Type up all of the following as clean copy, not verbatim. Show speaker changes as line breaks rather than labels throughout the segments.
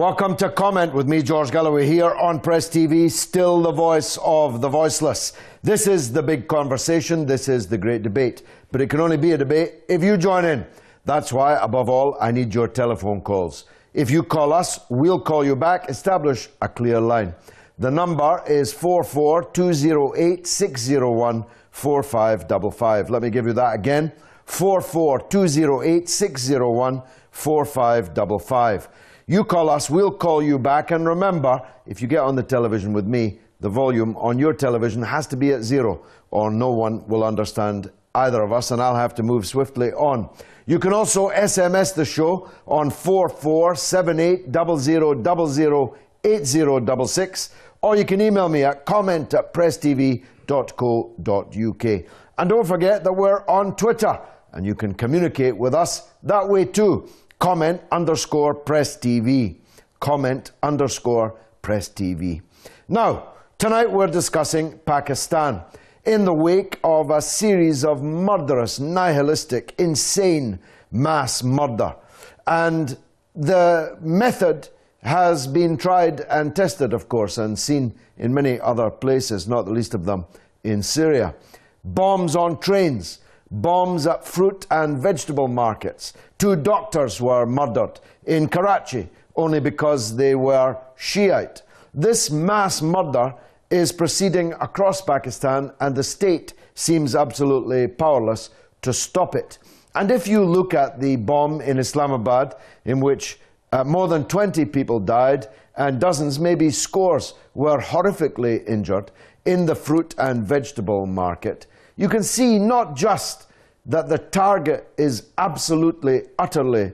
Welcome to Comment with me, George Galloway, here on Press TV, still the voice of the voiceless. This is the big conversation, this is the great debate. But it can only be a debate if you join in. That's why, above all, I need your telephone calls. If you call us, we'll call you back. Establish a clear line. The number is 44-208-601-4555. Let me give you that again. 44-208-601-4555. You call us, we'll call you back. And remember, if you get on the television with me, the volume on your television has to be at 0, or no one will understand either of us, and I'll have to move swiftly on. You can also SMS the show on 447800008066, or you can email me at comment@presstv.co.uk. And don't forget that we're on Twitter, and you can communicate with us that way too. Comment_Press TV. Comment_Press TV. Now, tonight we're discussing Pakistan in the wake of a series of murderous, nihilistic, insane mass murder. And the method has been tried and tested, of course, and seen in many other places, not the least of them in Syria. Bombs on trains. Bombs at fruit and vegetable markets. 2 doctors were murdered in Karachi only because they were Shiite. This mass murder is proceeding across Pakistan, and the state seems absolutely powerless to stop it. And if you look at the bomb in Islamabad, in which more than 20 people died and dozens, maybe scores, were horrifically injured in the fruit and vegetable market, you can see not just that the target is absolutely, utterly,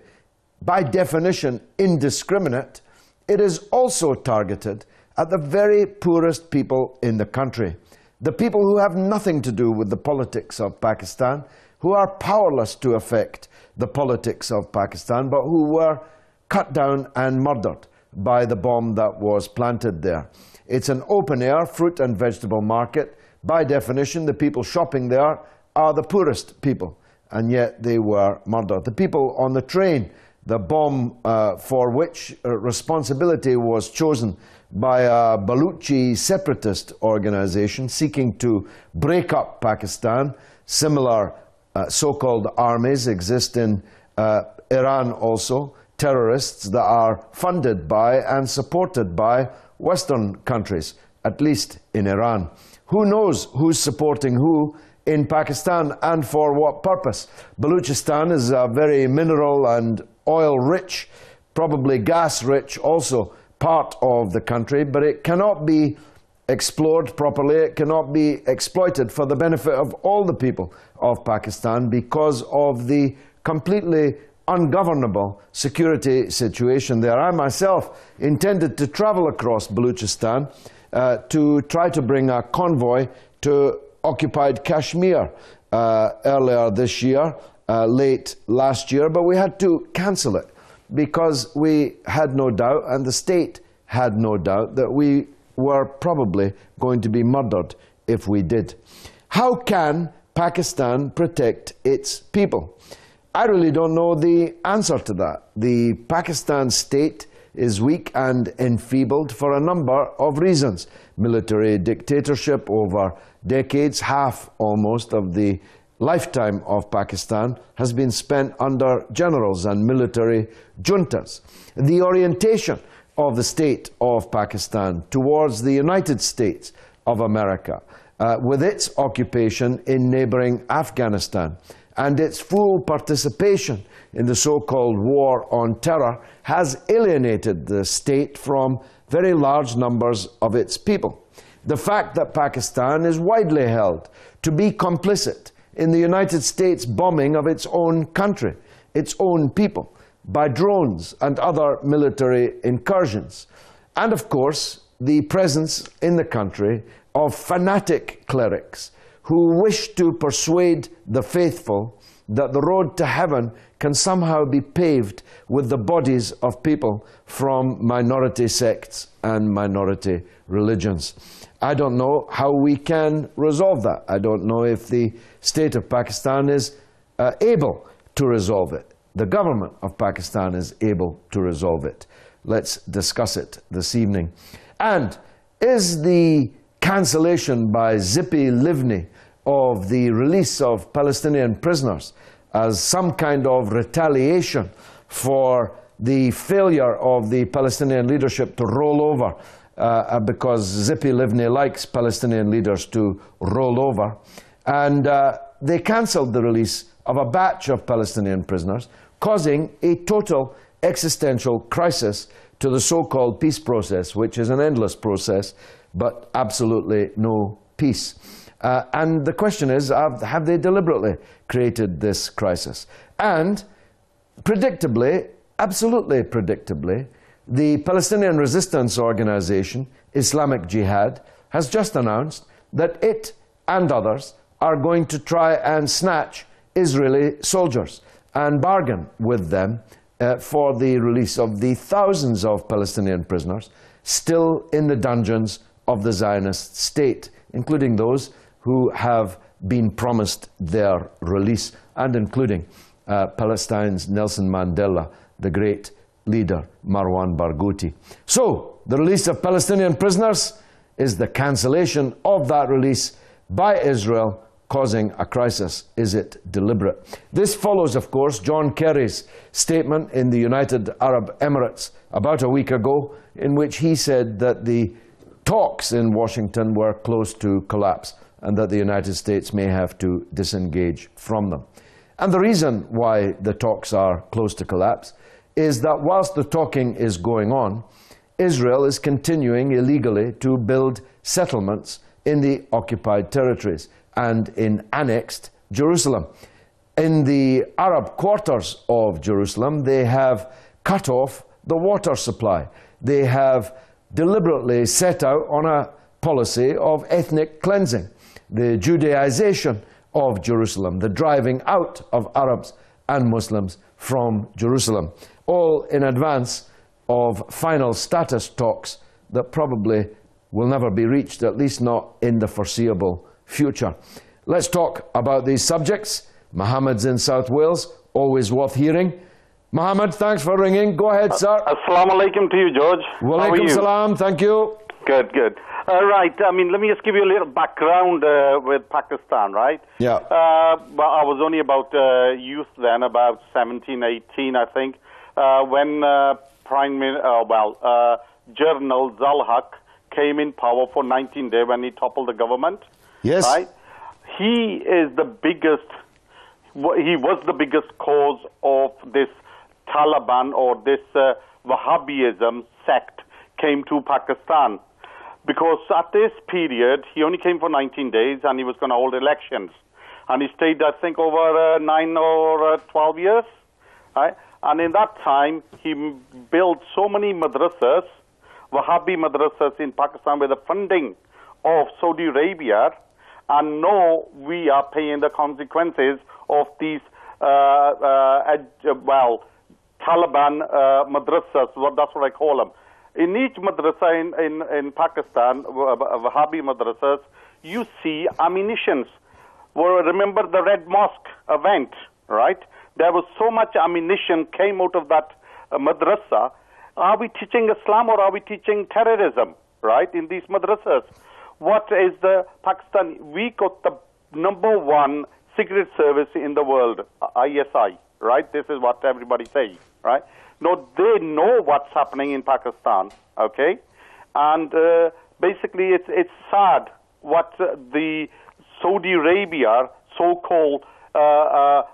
by definition, indiscriminate, it is also targeted at the very poorest people in the country. The people who have nothing to do with the politics of Pakistan, who are powerless to affect the politics of Pakistan, but who were cut down and murdered by the bomb that was planted there. It's an open-air fruit and vegetable market. By definition, the people shopping there are the poorest people, and yet they were murdered. The people on the train, the bomb for which responsibility was chosen by a Baluchi separatist organization seeking to break up Pakistan. Similar so-called armies exist in Iran also, terrorists that are funded by and supported by Western countries, at least in Iran. Who knows who's supporting who in Pakistan and for what purpose? Baluchistan is a very mineral and oil-rich, probably gas-rich also, part of the country, but it cannot be explored properly, it cannot be exploited for the benefit of all the people of Pakistan because of the completely ungovernable security situation there. I myself intended to travel across Baluchistan to try to bring a convoy to occupied Kashmir earlier this year, late last year, but we had to cancel it because we had no doubt, and the state had no doubt, that we were probably going to be murdered if we did. How can Pakistan protect its people? I really don't know the answer to that. The Pakistan state is weak and enfeebled for a number of reasons. Military dictatorship over decades, half almost of the lifetime of Pakistan has been spent under generals and military juntas. The orientation of the state of Pakistan towards the United States of America, with its occupation in neighboring Afghanistan and its full participation in the so-called war on terror, has alienated the state from very large numbers of its people. The fact that Pakistan is widely held to be complicit in the United States bombing of its own country, its own people, by drones and other military incursions. And of course, the presence in the country of fanatic clerics who wish to persuade the faithful that the road to heaven can somehow be paved with the bodies of people from minority sects and minority religions. I don't know how we can resolve that. I don't know if the state of Pakistan is able to resolve it. The government of Pakistan is able to resolve it. Let's discuss it this evening. And is the cancellation by Tzipi Livni of the release of Palestinian prisoners as some kind of retaliation for the failure of the Palestinian leadership to roll over, because Tzipi Livni likes Palestinian leaders to roll over, and they cancelled the release of a batch of Palestinian prisoners, causing a total existential crisis to the so-called peace process, which is an endless process, but absolutely no peace. And the question is, have they deliberately created this crisis? And predictably, absolutely predictably, the Palestinian resistance organization, Islamic Jihad, has just announced that it and others are going to try and snatch Israeli soldiers and bargain with them for the release of the thousands of Palestinian prisoners still in the dungeons of the Zionist state, including those who have been promised their release, and including Palestine's Nelson Mandela, the great leader Marwan Barghouti. So, the release of Palestinian prisoners is the cancellation of that release by Israel, causing a crisis. Is it deliberate? This follows, of course, John Kerry's statement in the United Arab Emirates about a week ago, in which he said that the talks in Washington were close to collapse and that the United States may have to disengage from them. And the reason why the talks are close to collapse is that whilst the talking is going on, Israel is continuing illegally to build settlements in the occupied territories and in annexed Jerusalem. In the Arab quarters of Jerusalem, they have cut off the water supply. They have deliberately set out on a policy of ethnic cleansing, the Judaization of Jerusalem, the driving out of Arabs and Muslims from Jerusalem, all in advance of final status talks that probably will never be reached, at least not in the foreseeable future. Let's talk about these subjects. Mohammed's in South Wales, always worth hearing. Mohammed, thanks for ringing. Go ahead, sir.
Assalamu alaikum to you, George.
Wa alaikum salam, thank you.
Good, good. Right, I mean, let me just give you a little background with Pakistan, right?
Yeah.
Well, I was only about youth then, about 17, 18, I think, when General Zalhak came in power for 19 days when he toppled the government.
Yes.
Right? He is the biggest, he was the biggest cause of this Taliban or this Wahhabism sect came to Pakistan. Because at this period, he only came for 19 days and he was going to hold elections. And he stayed, I think, over 9 or 12 years. Right? And in that time, he built so many madrasas, Wahhabi madrasas in Pakistan with the funding of Saudi Arabia. And now we are paying the consequences of these, Taliban madrasas, that's what I call them. In each madrasa in Pakistan, Wahhabi madrasas, you see ammunitions. Well, remember the Red Mosque event, right? There was so much ammunition came out of that madrasa. Are we teaching Islam or are we teaching terrorism, right, in these madrasas? What is the Pakistan? We got the #1 secret service in the world, ISI, right? This is what everybody says, right? No, they know what's happening in Pakistan, okay? And basically, it's sad what the Saudi Arabia, so-called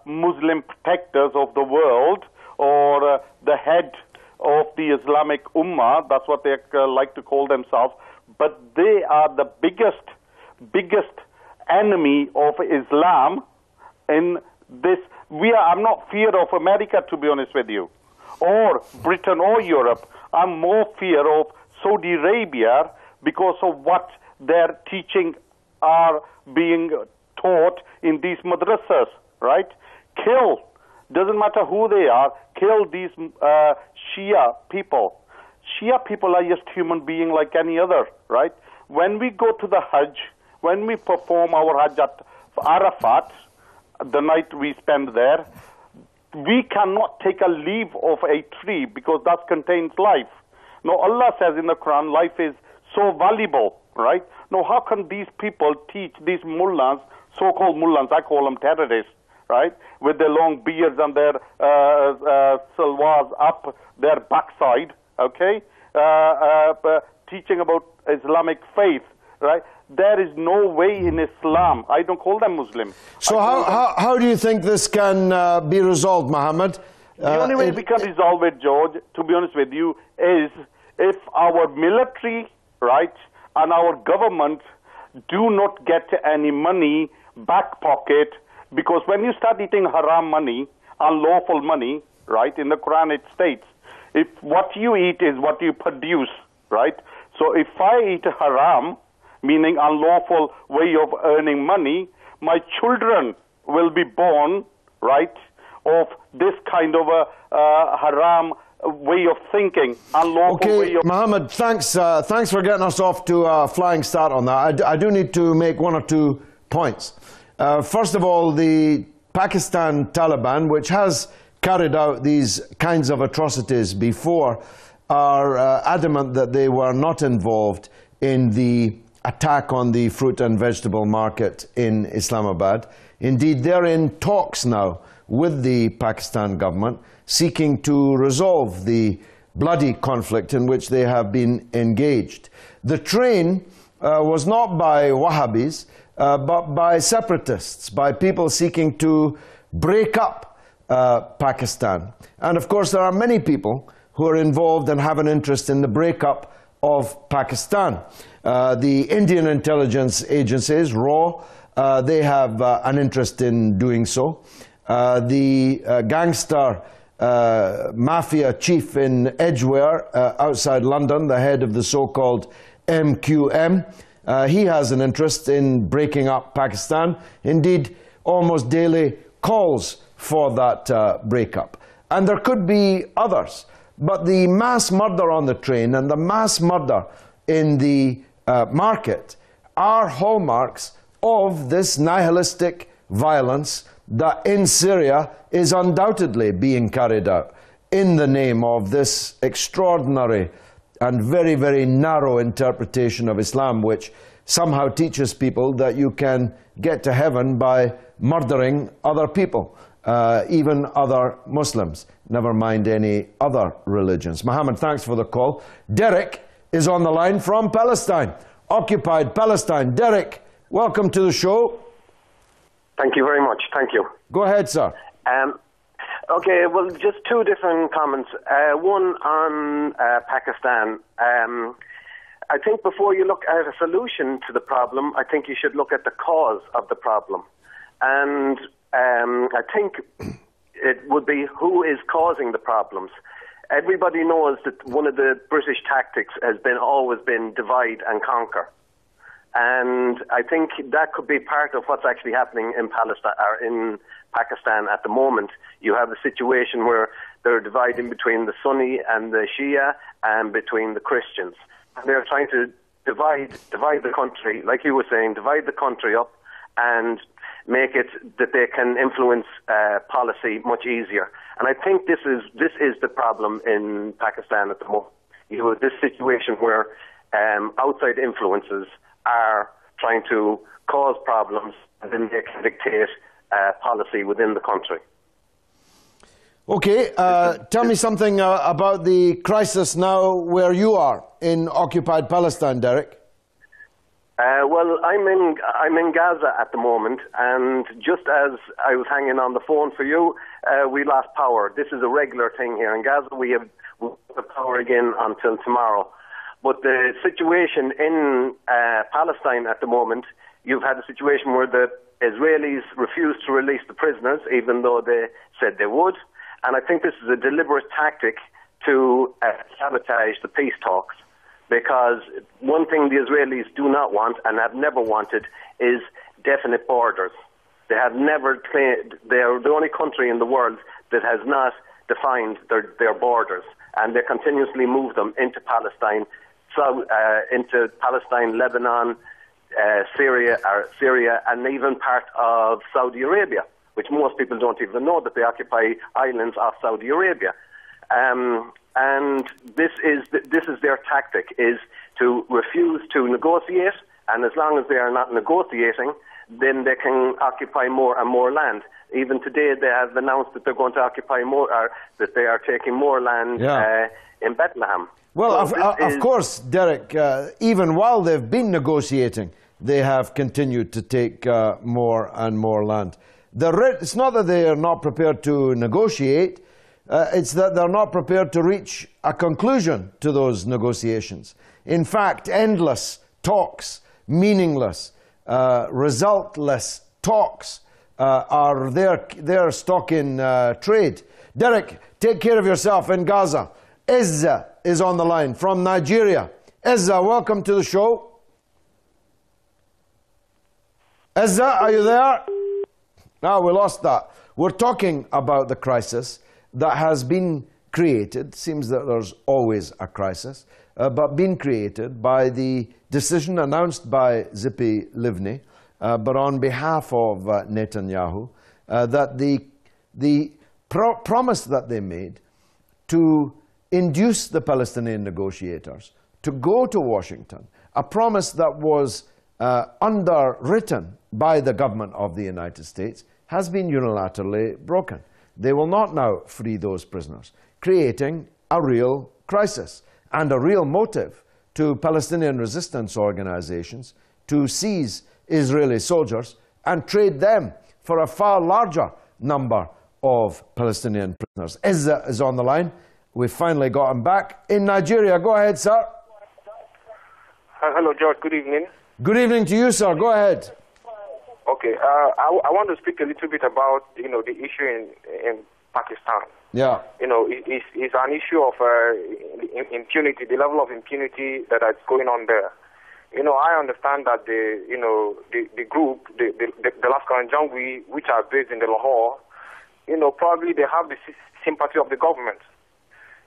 Muslim protectors of the world, or the head of the Islamic Ummah, that's what they like to call themselves, but they are the biggest enemy of Islam in this. I'm not fear of America, to be honest with you, or Britain or Europe. I'm more fear of Saudi Arabia because of what their teaching are being taught in these madrasas, right? Kill, doesn't matter who they are, kill these Shia people. Shia people are just human beings like any other, right? When we go to the Hajj, when we perform our Hajj at Arafat, the night we spend there, we cannot take a leaf of a tree because that contains life, Now, Allah says in the Quran, life is so valuable, right? Now, how can these people teach these mullahs, so-called mullahs, I call them terrorists, right, with their long beards and their salwars up their backside, okay, teaching about Islamic faith, right? There is no way in Islam. I don't call them Muslim.
So how do you think this can be resolved, Mohammed?
The only way we can resolve it, George, to be honest with you, is if our military, right, and our government do not get any money back pocket, because when you start eating haram money, unlawful money, right, in the Quran it states, if what you eat is what you produce, right? So if I eat haram, meaning unlawful way of earning money, my children will be born, right, of this kind of a haram way of thinking, unlawful way of...
Mohammed, thanks for getting us off to a flying start on that. I do need to make one or two points. First of all, the Pakistan Taliban, which has carried out these kinds of atrocities before, are adamant that they were not involved in the attack on the fruit and vegetable market in Islamabad. Indeed, they're in talks now with the Pakistan government, seeking to resolve the bloody conflict in which they have been engaged. The train was not by Wahhabis, but by separatists, by people seeking to break up Pakistan. And of course, there are many people who are involved and have an interest in the breakup of Pakistan. The Indian intelligence agencies, RAW, they have an interest in doing so. The gangster mafia chief in Edgware, outside London, the head of the so-called MQM, he has an interest in breaking up Pakistan. Indeed, almost daily calls for that breakup. And there could be others. But the mass murder on the train and the mass murder in the market are hallmarks of this nihilistic violence that in Syria is undoubtedly being carried out in the name of this extraordinary and very, very narrow interpretation of Islam, which somehow teaches people that you can get to heaven by murdering other people, even other Muslims, never mind any other religions. Mohammed, thanks for the call. Derek is on the line from Palestine, occupied Palestine. Derek, welcome to the show.
Thank you very much. Thank you.
Go ahead, sir.
Okay, well, just two different comments. One on Pakistan. I think before you look at a solution to the problem, I think you should look at the cause of the problem. And I think it would be who is causing the problems. Everybody knows that one of the British tactics has always been divide and conquer. And I think that could be part of what's actually happening in Palestine or in Pakistan at the moment. You have a situation where they're dividing between the Sunni and the Shia and between the Christians. And they're trying to divide the country, like you were saying, divide the country up and make it that they can influence policy much easier. And I think this is the problem in Pakistan at the moment. You have this situation where outside influences are trying to cause problems and then they can dictate policy within the country.
Okay, tell me something about the crisis now where you are in occupied Palestine, Derek.
Well, I'm in Gaza at the moment, and just as I was hanging on the phone for you, we lost power. This is a regular thing here in Gaza. We have power again until tomorrow. But the situation in Palestine at the moment, you've had a situation where the Israelis refused to release the prisoners, even though they said they would. And I think this is a deliberate tactic to sabotage the peace talks. Because one thing the Israelis do not want and have never wanted is definite borders. They have never claimed, they're the only country in the world that has not defined their borders. And they continuously move them into Palestine, Lebanon, Syria, and even part of Saudi Arabia, which most people don't even know that they occupy islands off Saudi Arabia. And this is their tactic, is to refuse to negotiate, and as long as they are not negotiating, then they can occupy more and more land. Even today, they have announced that they're going to occupy more, or that they are taking more land in Bethlehem.
Well,
so
of course, Derek, even while they've been negotiating, they have continued to take more and more land. It's not that they are not prepared to negotiate, it's that they're not prepared to reach a conclusion to those negotiations. In fact, endless talks, meaningless, resultless talks are their stock in trade. Derek, take care of yourself in Gaza. Izza is on the line from Nigeria. Izza, welcome to the show. Izza, are you there? No, we lost that. We're talking about the crisis that has been created. Seems that there's always a crisis, but been created by the decision announced by Tzipi Livni, but on behalf of Netanyahu, that the promise that they made to induce the Palestinian negotiators to go to Washington, a promise that was underwritten by the government of the United States, has been unilaterally broken. They will not now free those prisoners, creating a real crisis and a real motive to Palestinian resistance organizations to seize Israeli soldiers and trade them for a far larger number of Palestinian prisoners. Izza is on the line. We've finally got him back in Nigeria. Go ahead, sir.
Hello, George. Good evening.
Good evening to you, sir. Go ahead.
Okay. I want to speak a little bit about the issue in Pakistan.
Yeah.
It's an issue of impunity, the level of impunity that's going on there. I understand that the group, the Lashkar and Jangwi, which are based in the Lahore, probably they have the sympathy of the government.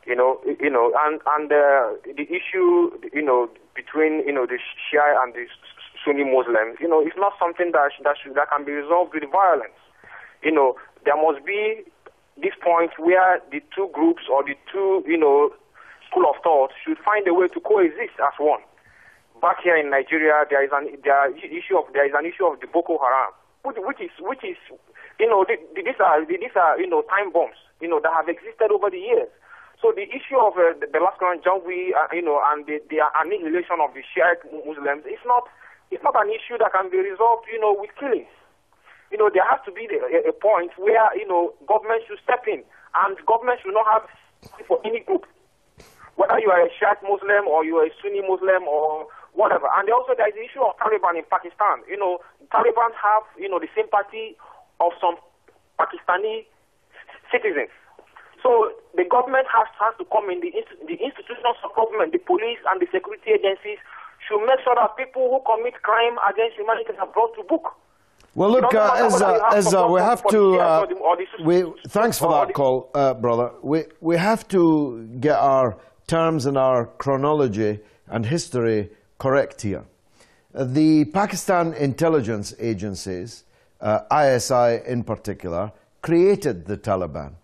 And the issue, between the Shia and the Sunni Muslims, it's not something that can be resolved with violence. There must be this point where the two groups or the two, school of thought should find a way to coexist as one. Back here in Nigeria, there is an issue of the Boko Haram, which is these are time bombs, that have existed over the years. So the issue of the Lashkar and Jangwi, and the annihilation of the Shiite Muslims, it's not an issue that can be resolved, with killings. There has to be a point where, government should step in, and government should not have for any group, whether you are a Shiite Muslim or you are a Sunni Muslim or whatever. And also there is the issue of Taliban in Pakistan. Taliban have, the sympathy of some Pakistani citizens. So the government has to come in, the institutions of government, the police and the security agencies should make sure that people who commit crime against humanity are brought to book.
Well, look, Ezra, we have to. Thanks for that call, brother. We have to get our terms and our chronology and history correct here. The Pakistan intelligence agencies, ISI in particular, created the Taliban.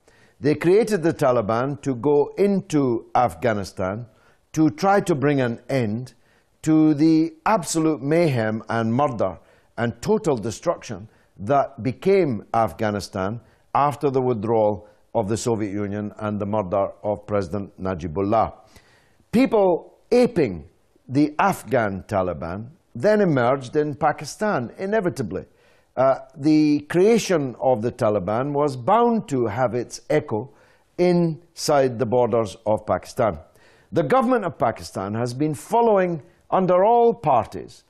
They created the Taliban to go into Afghanistan to try to bring an end to the absolute mayhem and murder and total destruction that became Afghanistan after the withdrawal of the Soviet Union and the murder of President Najibullah. People aping the Afghan Taliban then emerged in Pakistan, inevitably. The creation of the Taliban was bound to have its echo inside the borders of Pakistan. The government of Pakistan has been following, under all parties,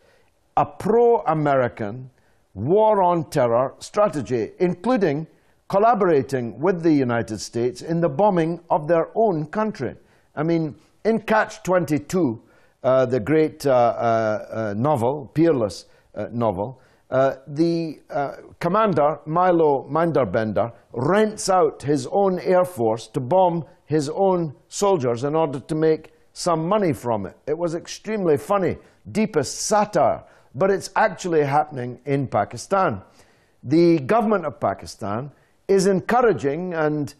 a pro-American war on terror strategy, including collaborating with the United States in the bombing of their own country. I mean, in Catch-22, the great novel, peerless novel, the commander, Milo Minderbender, rents out his own air force to bomb his own soldiers in order to make some money from it. It was extremely funny, deepest satire, but it's actually happening in Pakistan. The government of Pakistan is encouraging and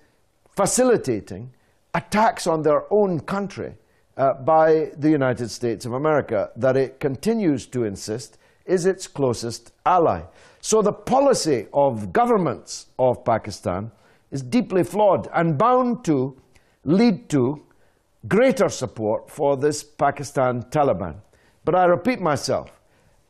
facilitating attacks on their own country by the United States of America that it continues to insist is its closest ally. So the policy of governments of Pakistan is deeply flawed and bound to lead to greater support for this Pakistan Taliban. But I repeat myself,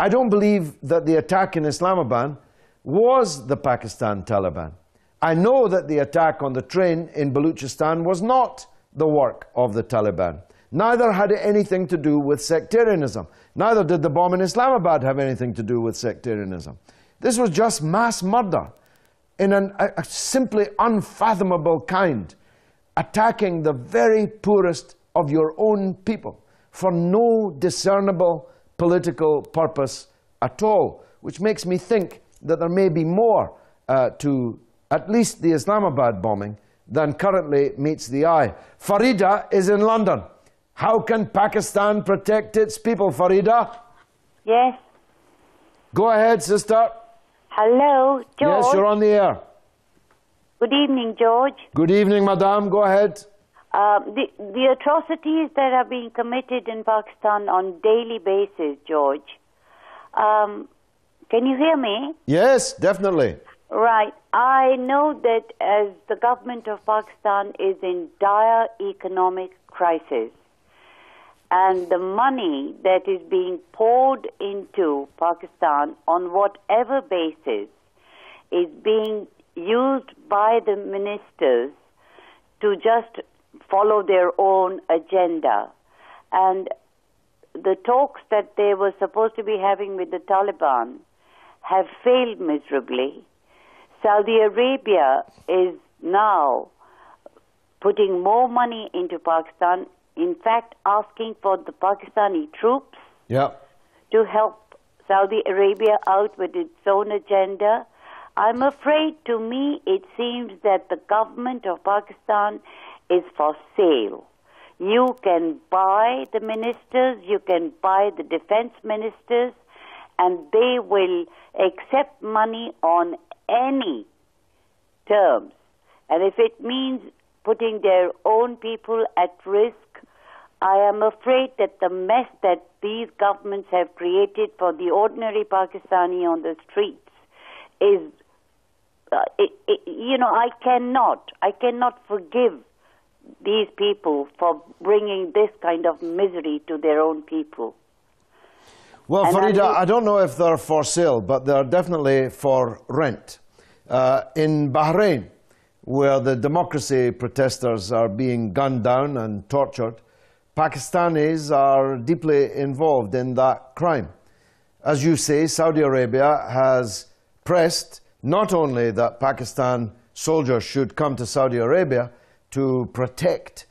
I don't believe that the attack in Islamabad was the Pakistan Taliban. I know that the attack on the train in Baluchistan was not the work of the Taliban. Neither had it anything to do with sectarianism. Neither did the bomb in Islamabad have anything to do with sectarianism. This was just mass murder in a simply unfathomable kind, attacking the very poorest of your own people for no discernible political purpose at all, which makes me think that there may be more to at least the Islamabad bombing than currently meets the eye. Farida is in London. How can Pakistan protect its people, Farida?
Yes.
Go ahead, sister.
Hello, George.
Yes, you're on the air.
Good evening, George.
Good evening, madam. Go ahead.
The atrocities that are being committed in Pakistan on daily basis, George. Can you hear me?
Yes, definitely.
Right. I know that as the government of Pakistan is in dire economic crisis, and the money that is being poured into Pakistan on whatever basis is being used by the ministers to just follow their own agenda. And the talks that they were supposed to be having with the Taliban have failed miserably. Saudi Arabia is now putting more money into Pakistan, in fact asking for the Pakistani troops to help Saudi Arabia out with its own agenda. I'm afraid, to me, it seems that the government of Pakistan is for sale. You can buy the ministers, you can buy the defense ministers, and they will accept money on any terms. And if it means putting their own people at risk, I am afraid that the mess that these governments have created for the ordinary Pakistani on the streets is, I cannot forgive these people for bringing this kind of misery to their own people.
Well, and Farida, I don't know if they're for sale, but they're definitely for rent. In Bahrain, where the democracy protesters are being gunned down and tortured, Pakistanis are deeply involved in that crime. As you say, Saudi Arabia has pressed not only that Pakistan soldiers should come to Saudi Arabia to protect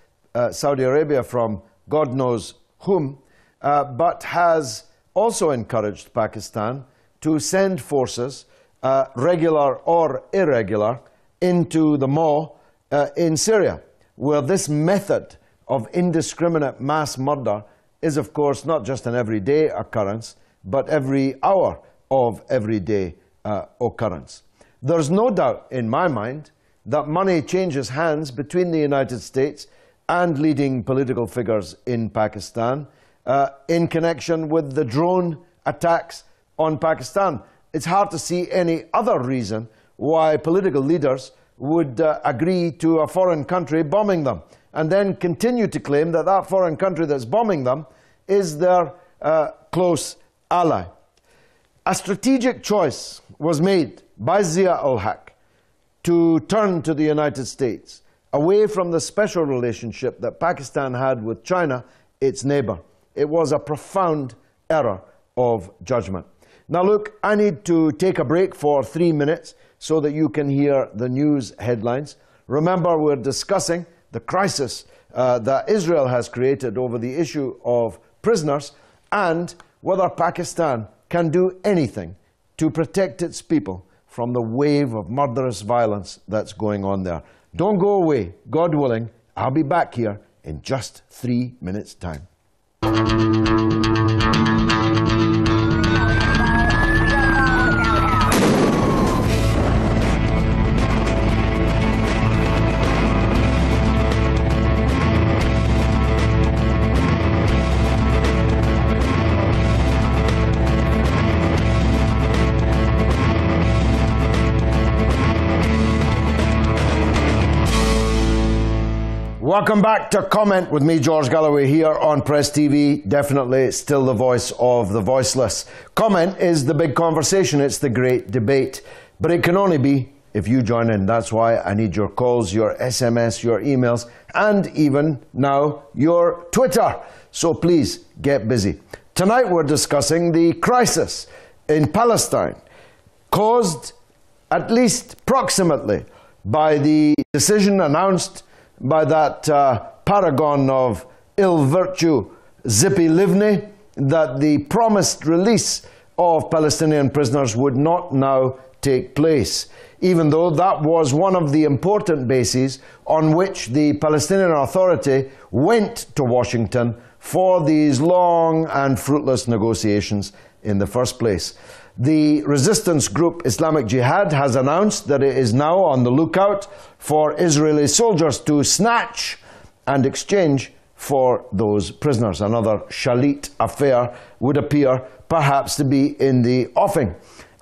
Saudi Arabia from God knows whom, but has also encouraged Pakistan to send forces, regular or irregular, into the mall in Syria, where this method of indiscriminate mass murder is, of course, not just an everyday occurrence, but every hour of everyday occurrence. There's no doubt in my mind that money changes hands between the United States and leading political figures in Pakistan in connection with the drone attacks on Pakistan. It's hard to see any other reason why political leaders would agree to a foreign country bombing them and then continue to claim that that foreign country that's bombing them is their close ally. A strategic choice was made by Zia-ul-Haq to turn to the United States, away from the special relationship that Pakistan had with China, its neighbor. It was a profound error of judgment. Now look, I need to take a break for 3 minutes so that you can hear the news headlines. Remember, we're discussing the crisis that Israel has created over the issue of prisoners and whether Pakistan can do anything to protect its people from the wave of murderous violence that's going on there. Don't go away. God willing, I'll be back here in just 3 minutes' time. Welcome back to Comment with me, George Galloway, here on Press TV. Definitely still the voice of the voiceless. Comment is the big conversation. It's the great debate. But it can only be if you join in. That's why I need your calls, your SMS, your emails, and even now your Twitter. So please get busy. Tonight we're discussing the crisis in Palestine, caused at least proximately by the decision announced by that paragon of ill virtue, Zippy Livni, that the promised release of Palestinian prisoners would not now take place, even though that was one of the important bases on which the Palestinian Authority went to Washington for these long and fruitless negotiations in the first place. The resistance group Islamic Jihad has announced that it is now on the lookout for Israeli soldiers to snatch and exchange for those prisoners. Another Shalit affair would appear perhaps to be in the offing.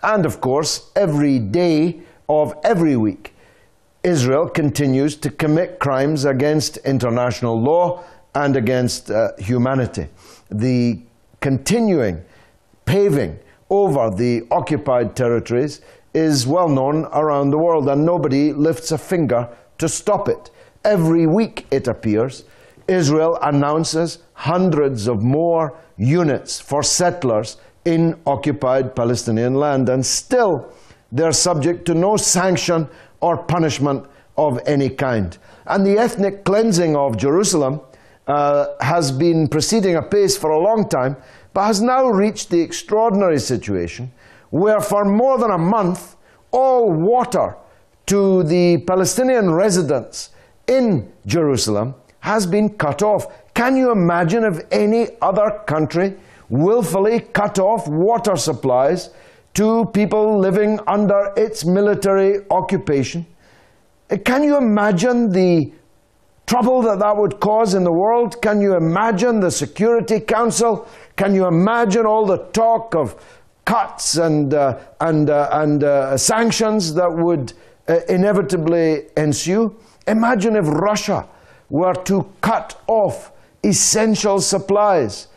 And of course, every day of every week, Israel continues to commit crimes against international law and against humanity. The continuing paving over the occupied territories is well known around the world, and nobody lifts a finger to stop it. Every week, it appears, Israel announces hundreds of more units for settlers in occupied Palestinian land, and still they're subject to no sanction or punishment of any kind. And the ethnic cleansing of Jerusalem has been proceeding apace for a long time, but has now reached the extraordinary situation where for more than a month, all water to the Palestinian residents in Jerusalem has been cut off. Can you imagine if any other country willfully cut off water supplies to people living under its military occupation? Can you imagine the trouble that that would cause in the world? Can you imagine the Security Council? Can you imagine all the talk of cuts and sanctions that would inevitably ensue? Imagine if Russia were to cut off essential supplies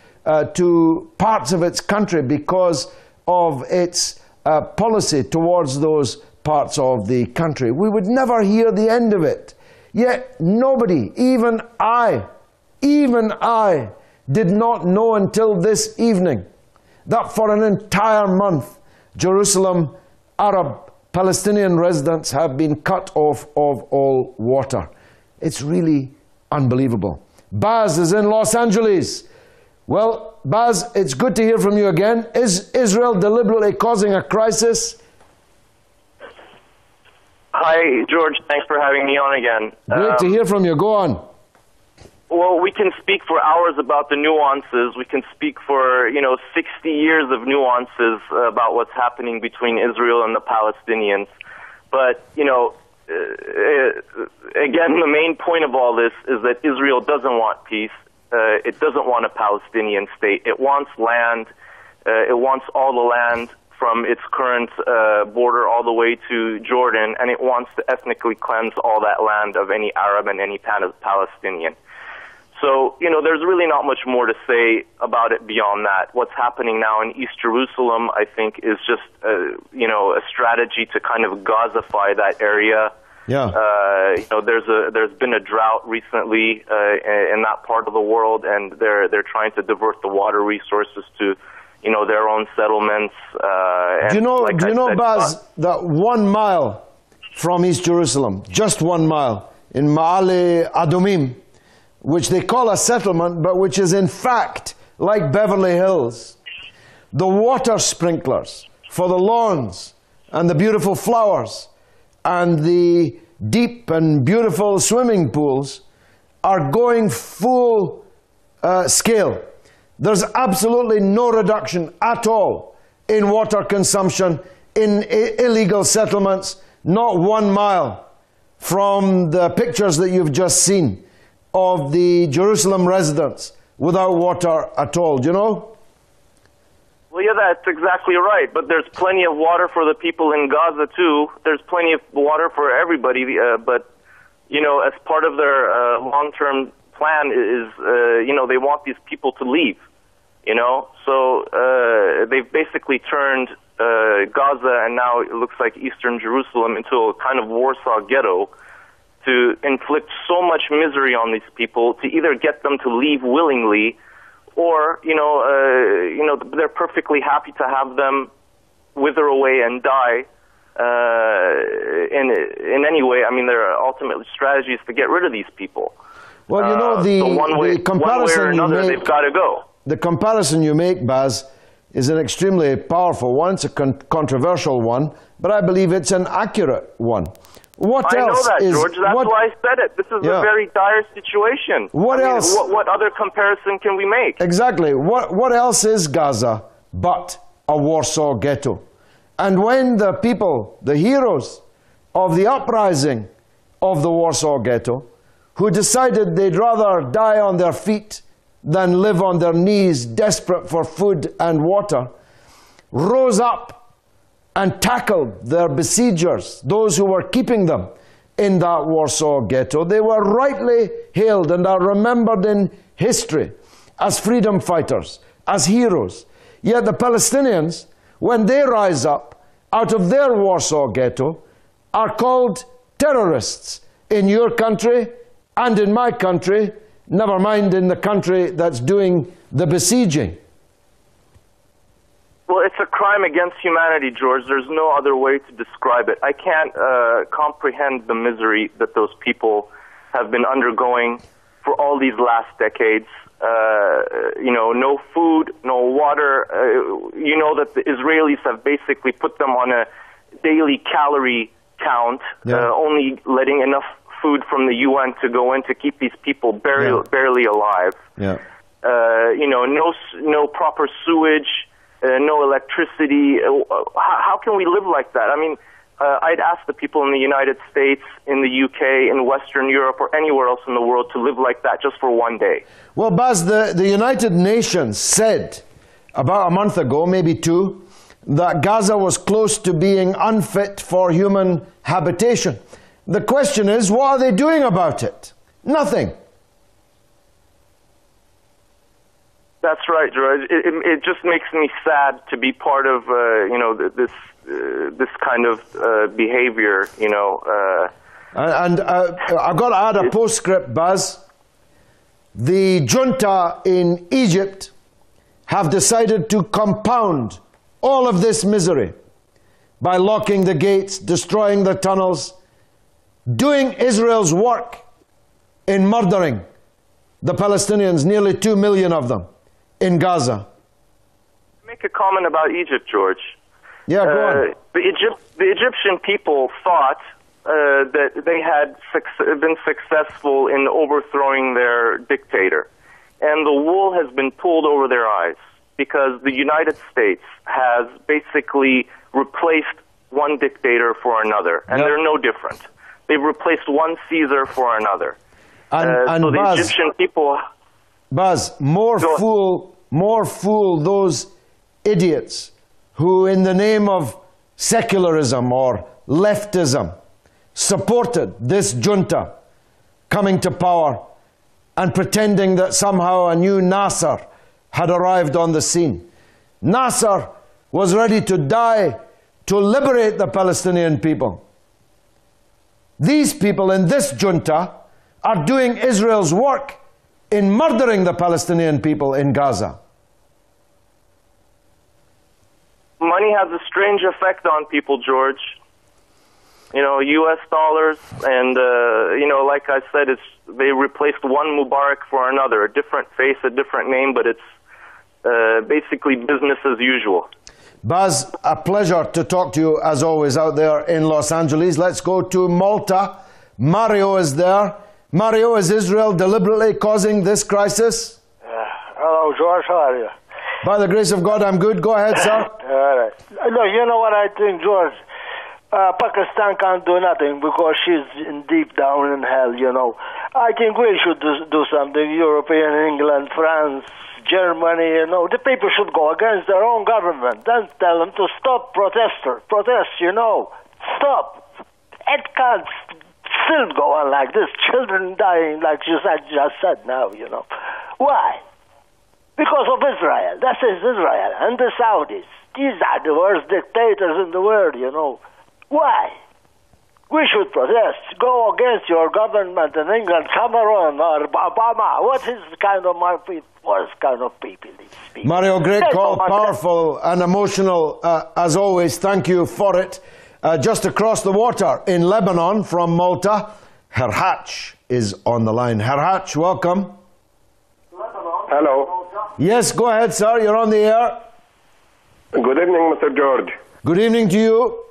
to parts of its country because of its policy towards those parts of the country. We would never hear the end of it. Yet nobody, even I, did not know until this evening that for an entire month, Jerusalem Arab Palestinian residents have been cut off of all water. It's really unbelievable. Baz is in Los Angeles. Well, Baz, it's good to hear from you again. Is Israel deliberately causing a crisis?
Hi, George. Thanks for having me on again.
Great to hear from you. Go on.
Well, we can speak for hours about the nuances. We can speak for, 60 years of nuances about what's happening between Israel and the Palestinians. But, again, the main point of all this is that Israel doesn't want peace. It doesn't want a Palestinian state. It wants land. It wants all the land from its current border all the way to Jordan, and it wants to ethnically cleanse all that land of any Arab and any Palestinian. So, there's really not much more to say about it beyond that. What's happening now in East Jerusalem, I think, is just, a strategy to kind of Gazify that area.
Yeah.
There's been a drought recently in that part of the world, and they're trying to divert the water resources to their own settlements.
Do you know, Baz, that 1 mile from East Jerusalem, just 1 mile, in Ma'ale Adumim, which they call a settlement, but which is in fact like Beverly Hills, the water sprinklers for the lawns and the beautiful flowers and the deep and beautiful swimming pools are going full scale. There's absolutely no reduction at all in water consumption in illegal settlements, not 1 mile from the pictures that you've just seen of the Jerusalem residents without water at all. Do you know?
Well, yeah, that's exactly right. But there's plenty of water for the people in Gaza, too. There's plenty of water for everybody. But as part of their long-term plan is, they want these people to leave. So they've basically turned Gaza and now it looks like Eastern Jerusalem into a kind of Warsaw ghetto to inflict so much misery on these people, to either get them to leave willingly or, they're perfectly happy to have them wither away and die in any way. I mean, their ultimate strategy is to get rid of these people.
Well,
so one way or another, they've got to go.
The comparison you make, Baz, is an extremely powerful one. It's a controversial one, but I believe it's an accurate one. What
I
else
know that,
is,
George. That's why I said it. This is a very dire situation.
What else?
What other comparison can we make?
Exactly. What else is Gaza but a Warsaw ghetto? And when the people, the heroes of the uprising of the Warsaw ghetto, who decided they'd rather die on their feet than live on their knees, desperate for food and water, rose up and tackled their besiegers, those who were keeping them in that Warsaw ghetto. They were rightly hailed and are remembered in history as freedom fighters, as heroes. Yet the Palestinians, when they rise up out of their Warsaw ghetto, are called terrorists in your country and in my country, never mind in the country that's doing the besieging.
Well, it's a crime against humanity, George. There's no other way to describe it. I can't comprehend the misery that those people have been undergoing for all these last decades. No food, no water. That the Israelis have basically put them on a daily calorie count, only letting enough food from the UN to go in to keep these people barely alive.
Yeah.
No proper sewage. No electricity. How can we live like that? I mean, I'd ask the people in the United States, in the UK, in Western Europe, or anywhere else in the world to live like that just for one day.
Well, Baz, the United Nations said about a month ago, maybe two, that Gaza was close to being unfit for human habitation. The question is, what are they doing about it? Nothing.
That's right, George. It just makes me sad to be part of, this kind of behavior,
And I've got to add a postscript, Baz. The junta in Egypt have decided to compound all of this misery by locking the gates, destroying the tunnels, doing Israel's work in murdering the Palestinians, nearly 2 million of them, in Gaza.
Make a comment about Egypt, George.
Yeah, go on.
The Egyptian people thought that they had been successful in overthrowing their dictator. And the wool has been pulled over their eyes because the United States has basically replaced one dictator for another. And they're no different. They've replaced one Caesar for another.
And
so the
Baz,
Egyptian people...
Baz, more fool those idiots who, in the name of secularism or leftism, supported this junta coming to power and pretending that somehow a new Nasser had arrived on the scene. Nasser was ready to die to liberate the Palestinian people. These people in this junta are doing Israel's work in murdering the Palestinian people in Gaza.
Money has a strange effect on people, George. U.S. dollars, and, like I said, they replaced one Mubarak for another, a different face, a different name, but it's basically business as usual.
Baz, a pleasure to talk to you, as always, out there in Los Angeles. Let's go to Malta. Mario is there. Mario, is Israel deliberately causing this crisis?
Hello, George. How are you?
By the grace of God, I'm good. Go ahead, sir.
All right. Look, you know what I think, George? Pakistan can't do nothing because she's deep down in hell, I think we should do something. European, England, France, Germany, the people should go against their own government and tell them to stop protest, Stop. It can't still go on like this. Children dying, like you just said now, you know. Why? Because of Israel. That is Israel and the Saudis. These are the worst dictators in the world, you know. Why? We should protest, go against your government in England, Cameron or Obama. What is the kind of worst kind of people these people?
Mario, great call, powerful and emotional as always. Thank you for it. Just across the water in Lebanon from Malta, Herhatch is on the line. Herhatch, welcome.
Hello.
Yes, go ahead, sir. You're on the air.
Good evening, Mr. George.
Good evening to you.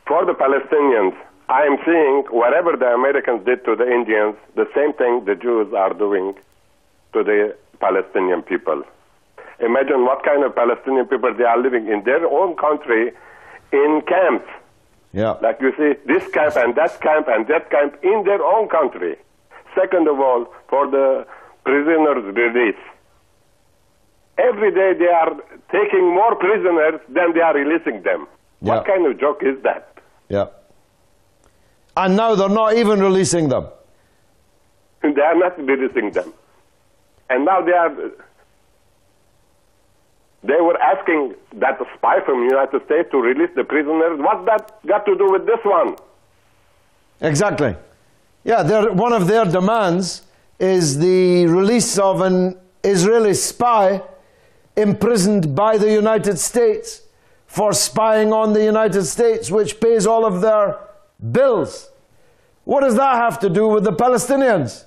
For the Palestinians, I am seeing whatever the Americans did to the Indians, the same thing the Jews are doing to the Palestinian people. Imagine what kind of Palestinian people they are living in their own country in camps.
Yeah.
Like you see, this camp and that camp and that camp in their own country. Second of all, for the prisoners' release. Every day they are taking more prisoners than they are releasing them.
Yeah.
What kind of joke is that?
Yeah. And now they're not even releasing them.
They are not releasing them. And now they were asking that spy from the United States to release the prisoners. What's that got to do with this one?
Exactly. Yeah, one of their demands is the release of an Israeli spy imprisoned by the United States for spying on the United States, which pays all of their bills. What does that have to do with the Palestinians?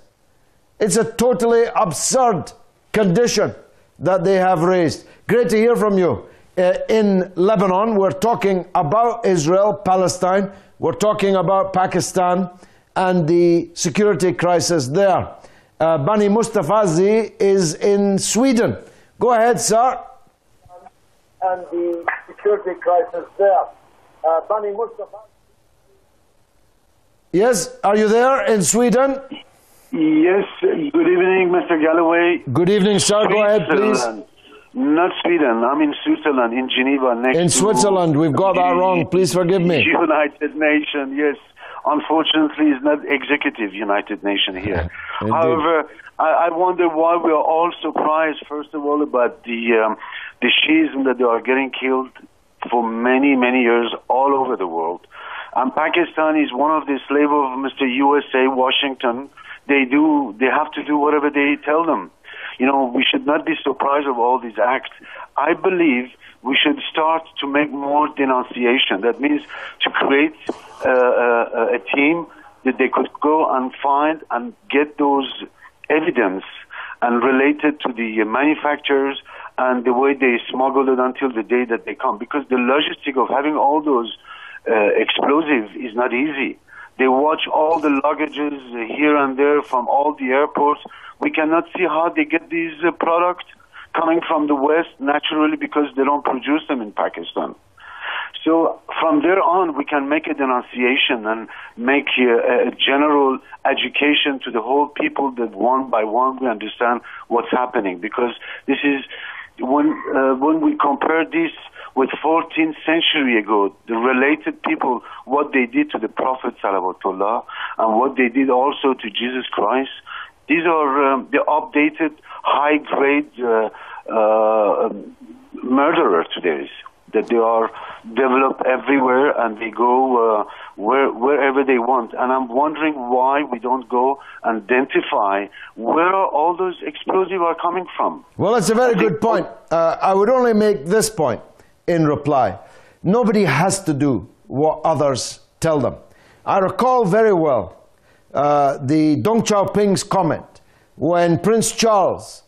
It's a totally absurd condition that they have raised. Great to hear from you. In Lebanon, we're talking about Israel, Palestine. We're talking about Pakistan and the security crisis there. Bani Mustafazi is in Sweden. Go ahead, sir. And the security crisis there. Bani Mustafazi. Yes, are you there in Sweden?
Yes, good evening, Mr. Galloway.
Good evening, sir. Go ahead, please.
Not Sweden, I'm in Switzerland, in Geneva.
In Switzerland, we've got that wrong. Please forgive me.
United Nations, yes. Unfortunately, it's not executive United Nations here. However, I wonder why we are all surprised, first of all, about the Shiism that they are getting killed for many, many years all over the world. And Pakistan is one of the slaves of Mr. USA, Washington. They have to do whatever they tell them. You know, we should not be surprised of all these acts. I believe we should start to make more denunciation. That means to create a team that they could go and find and get those evidence and relate it to the manufacturers and the way they smuggle it until the day that they come. Because the logistic of having all those explosives is not easy. They watch all the luggages here and there from all the airports. We cannot see how they get these products coming from the West naturally because they don't produce them in Pakistan. So from there on, we can make a denunciation and make a general education to the whole people that one by one we understand what's happening. Because this is, when we compare this with 14th century ago, the related people, what they did to the Prophet Salawatullah and what they did also to Jesus Christ, these are the updated, high-grade murderers today, that they are developed everywhere and they go wherever they want. And I'm wondering why we don't go and identify where all those explosives are coming from.
Well, it's a very good point. I would only make this point in reply. Nobody has to do what others tell them. I recall very well the Deng Xiaoping's comment when Prince Charles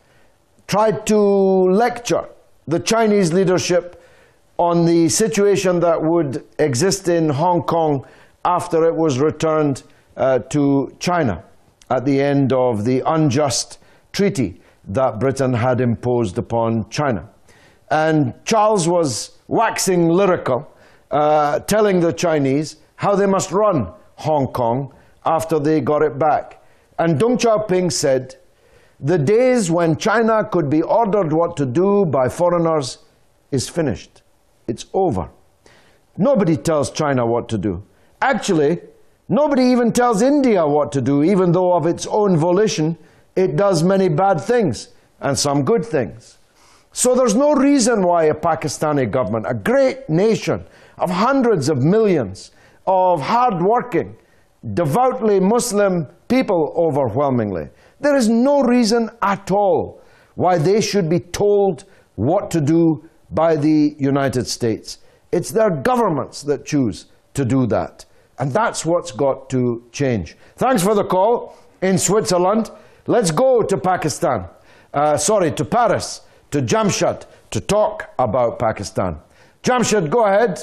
tried to lecture the Chinese leadership on the situation that would exist in Hong Kong after it was returned to China at the end of the unjust treaty that Britain had imposed upon China. And Charles was waxing lyrical, telling the Chinese how they must run Hong Kong after they got it back. And Deng Xiaoping said, "The days when China could be ordered what to do by foreigners is finished. It's over. Nobody tells China what to do. Actually, Nobody even tells India what to do, even though of its own volition, it does many bad things and some good things. So there's no reason why a Pakistani government, a great nation of hundreds of millions of hard-working, devoutly Muslim people overwhelmingly, there is no reason at all why they should be told what to do by the United States. It's their governments that choose to do that. And that's what's got to change. Thanks for the call in Switzerland. Let's go to Pakistan. To Paris, to Jamshid, to talk about Pakistan. Jamshid, go ahead.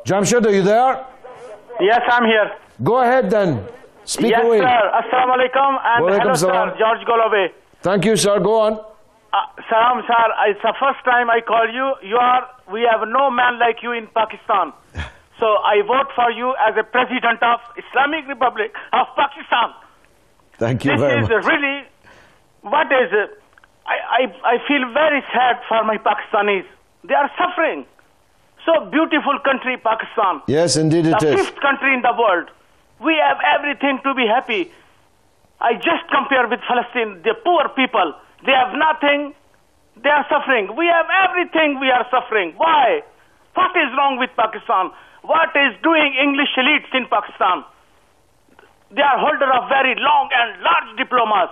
Jamshid, are you there?
Yes, I'm here.
Go ahead then. Speak away.
Yes, sir. Assalamu alaikum and hello, sir. George Galloway.
Thank you, sir. Go on.
Salam, sir. It's the first time I call you. We have no man like you in Pakistan. So I vote for you as a president of Islamic Republic of Pakistan.
Thank you very much.
This is really, I feel very sad for my Pakistanis. They are suffering. So beautiful country, Pakistan.
Yes, indeed it is.
The fifth country in the world. We have everything to be happy. I just compare with Palestine, the poor people. They have nothing. They are suffering. We have everything. We are suffering. Why? What is wrong with Pakistan? What is doing English elites in Pakistan? They are holder of very long and large diplomas.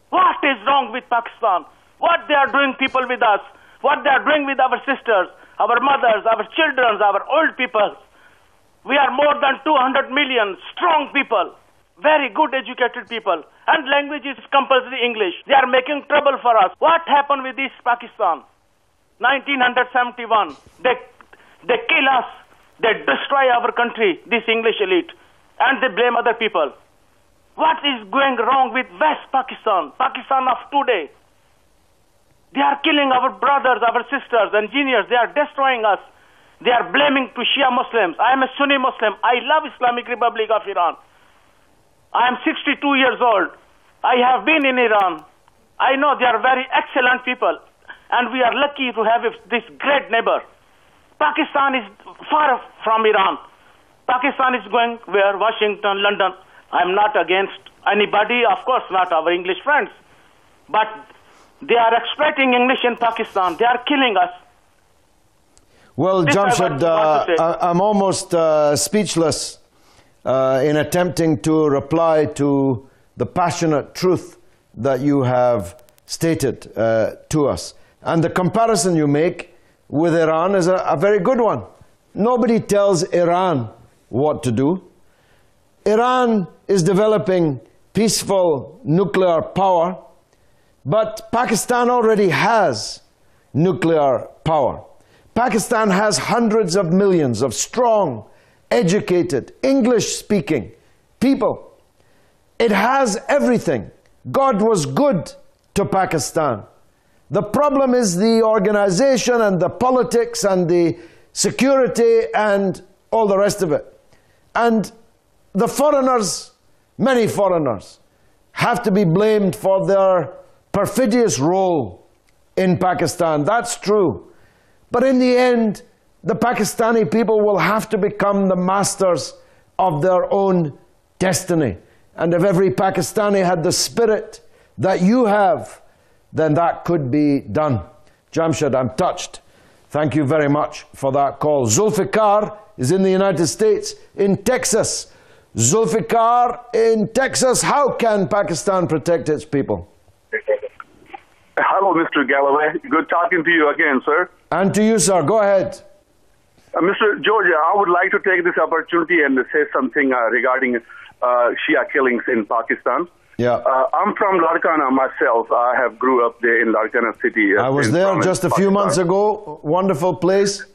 What is wrong with Pakistan? What they are doing people with us? What they are doing with our sisters, our mothers, our children, our old people? We are more than 200 million strong people, very good educated people, and language is compulsory English. They are making trouble for us. What happened with this Pakistan? 1971, they kill us, they destroy our country, this English elite, and they blame other people. What is going wrong with West Pakistan, Pakistan of today? They are killing our brothers, our sisters, engineers, they are destroying us. They are blaming to Shia Muslims. I am a Sunni Muslim. I love Islamic Republic of Iran. I am 62 years old. I have been in Iran. I know they are very excellent people. And we are lucky to have this great neighbor. Pakistan is far from Iran. Pakistan is going where? Washington, London. I am not against anybody, of course not our English friends. But they are exploiting English in Pakistan. They are killing us.
Well, Jamshid, I'm almost speechless in attempting to reply to the passionate truth that you have stated to us. And the comparison you make with Iran is a very good one. Nobody tells Iran what to do. Iran is developing peaceful nuclear power, but Pakistan already has nuclear power. Pakistan has hundreds of millions of strong, educated, English-speaking people. It has everything. God was good to Pakistan. The problem is the organization and the politics and the security and all the rest of it. And the foreigners, many foreigners, have to be blamed for their perfidious role in Pakistan. That's true. But in the end, the Pakistani people will have to become the masters of their own destiny. And if every Pakistani had the spirit that you have, then that could be done. Jamshid, I'm touched. Thank you very much for that call. Zulfikar is in the United States, in Texas. Zulfikar in Texas, how can Pakistan protect its people?
Hello, Mr. Galloway. Good talking to you again, sir.
And to you, sir. Go ahead.
Mr. George, I would like to take this opportunity and say something regarding Shia killings in Pakistan.
Yeah.
I'm from Larkana myself. I have grew up there in Larkana city.
I was there just a few months ago. Wonderful place.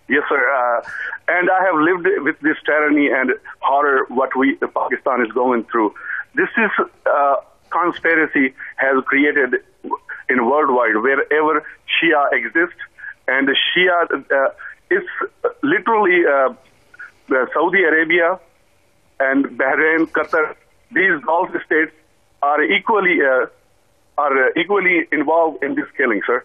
Yes, sir. And I have lived with this tyranny and horror what Pakistan is going through. This is conspiracy has created in worldwide wherever Shia exists, and the Shia is literally Saudi Arabia and Bahrain, Qatar. These Gulf states are equally involved in this killing, sir.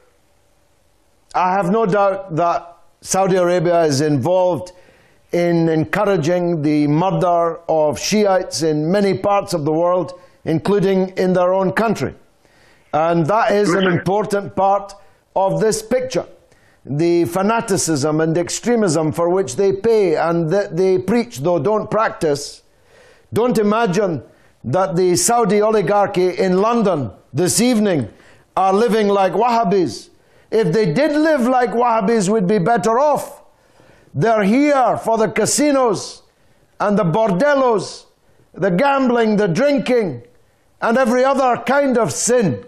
I have no doubt that Saudi Arabia is involved in encouraging the murder of Shiites in many parts of the world, including in their own country. And that is an important part of this picture. The fanaticism and extremism for which they pay and that they preach, though don't practice. Don't imagine that the Saudi oligarchy in London this evening are living like Wahhabis. If they did live like Wahhabis, we'd be better off. They're here for the casinos and the bordellos, the gambling, the drinking, and every other kind of sin.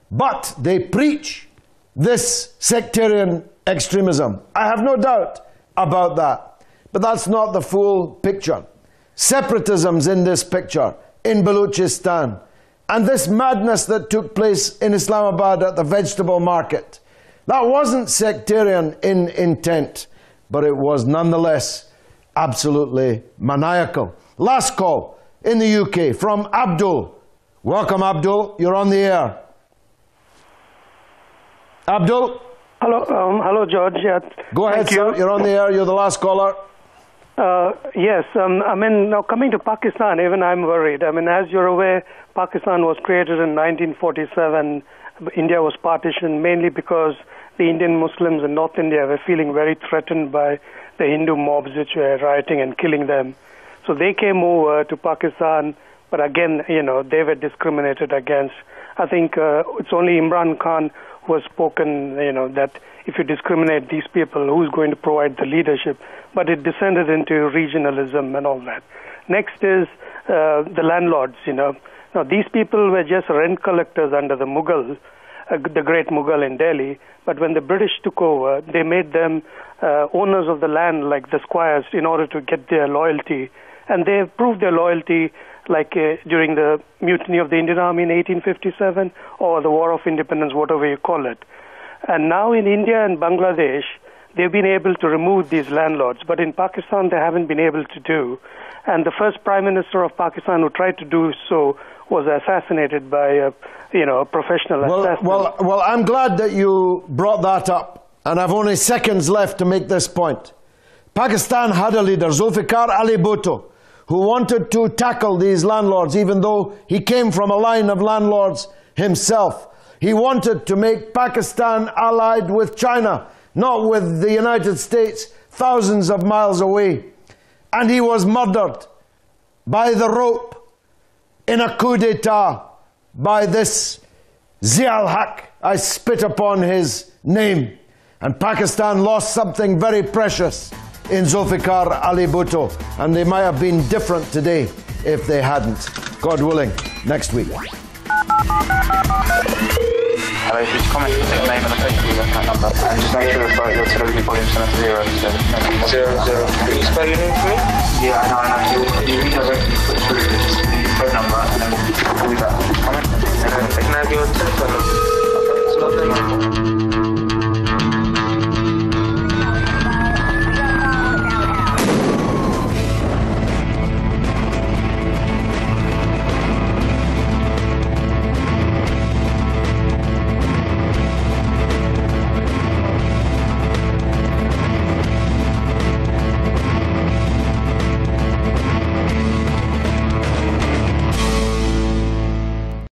But they preach this sectarian extremism. I have no doubt about that. But that's not the full picture. Separatism's in this picture, in Balochistan. And this madness that took place in Islamabad at the vegetable market, that wasn't sectarian in intent, but it was nonetheless absolutely maniacal. Last call in the UK from Abdul. Welcome, Abdul. You're on the air. Abdul?
Hello, hello, George. Yeah.
Go ahead, sir. You're on the air. You're the last caller.
Yes, now coming to Pakistan, even I'm worried. As you're aware, Pakistan was created in 1947. India was partitioned mainly because the Indian Muslims in North India were feeling very threatened by the Hindu mobs which were rioting and killing them. So they came over to Pakistan, but again, they were discriminated against. I think it's only Imran Khan who has spoken, that if you discriminate these people, who's going to provide the leadership? But it descended into regionalism and all that. Next is the landlords, Now, these people were just rent collectors under the Mughal, the great Mughal in Delhi. But when the British took over, they made them owners of the land, like the squires, in order to get their loyalty. And they proved their loyalty like during the mutiny of the Indian Army in 1857 or the War of Independence, whatever you call it. And now in India and Bangladesh, they've been able to remove these landlords, but in Pakistan they haven't been able to do. And the first Prime Minister of Pakistan who tried to do so was assassinated by a professional assassin.
Well, I'm glad that you brought that up, and I've only seconds left to make this point. Pakistan had a leader, Zulfikar Ali Bhutto, who wanted to tackle these landlords, even though he came from a line of landlords himself. He wanted to make Pakistan allied with China, not with the United States, thousands of miles away. And he was murdered by the rope in a coup d'etat by this Zia-ul-Haq. I spit upon his name. And Pakistan lost something very precious in Zulfikar Ali Bhutto, and they might have been different today if they hadn't. God willing, next week.
Hello, if you comment your name and the place with that number, and just make sure that your television volume set to 0. So, 0. Can you spell your name for me? Yeah, I know. You redirect me through the phone number, and then we'll call you back. Comment, and then can I have your telephone number?